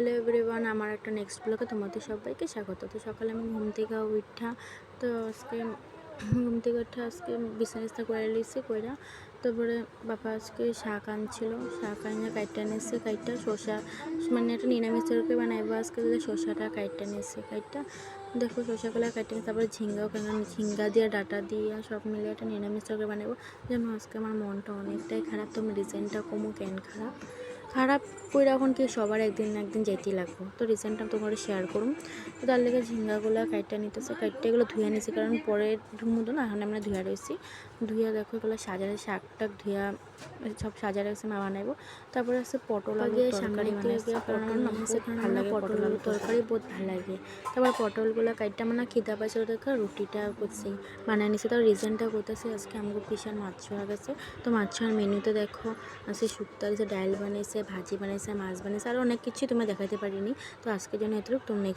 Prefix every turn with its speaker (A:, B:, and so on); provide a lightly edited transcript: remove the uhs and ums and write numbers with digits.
A: Hello everyone, আমার একটা next ব্লগে তোমাদের সবাইকে স্বাগত। তো সকালে আমি ঘুম থেকে উঠা, তো আজকে ঘুম থেকে উঠে আজকে বিছানা করে লিছি কইরা। তারপরে বাবা আজকে শাক আনছিল, শাক আনিয়ে কাইটটা নিচ্ছে, কাইটটা শসা মানে একটা নিরামিষ তরকারি বানাইবো আজকে। শসাটা কাইটটা নিচ্ছে, কাইটটা দেখো শসাগুলো কাইটটা নিচ্ছে। তারপরে ঝিঙ্গাও কেন, ঝিঙ্গা দিয়ে ডাটা দিয়ে সব মিলিয়ে একটা নিরামিষ তরকারি বানাবো। যেন আজকে আমার মনটা অনেকটাই খারাপ। তো আমি রিজেন্টটা কমু কেন খারাপ কইরা এখন কি সবার একদিন না একদিন যাইতেই লাগবো। তো রিসেন্টটা তোমার শেয়ার করুন। তো তার লেগে ঝিঙ্গাগুলো কাইটটা নিতেছে, কাইটটা এগুলো ধুয়ে নিছি, কারণ পরে ধুমুতো না, এখন আমরা ধুয়া রয়েছি। ধুয়ে দেখো এগুলো সাজারে শাক টাক ধুয়া সব সাজা রাখছে, মা বানাইবো। তারপরে আছে পটল আলুর তরকারি বানাইছে, কারণ আমার ভালো লাগে পটল আলুর তরকারি, বহুত ভালো লাগে। তারপর পটলগুলো কাইটটা আমার না খিদা পাইছিল, দেখো রুটিটা করছি বানাই নিছি। তারপর রিজেন্টটা করতেছি আজকে আমাকে পিসার মাছ হয়ে গেছে। তো মাছ মেনুতে দেখো আছে শুক্তার যে ডাল বানাইছে, ভাজি বানাইছে, মাছ বানাইছে, আর অনেক কিছু তোমরা দেখাতে পারিনি। তো আজকের জন্য এতটুকু। তুমি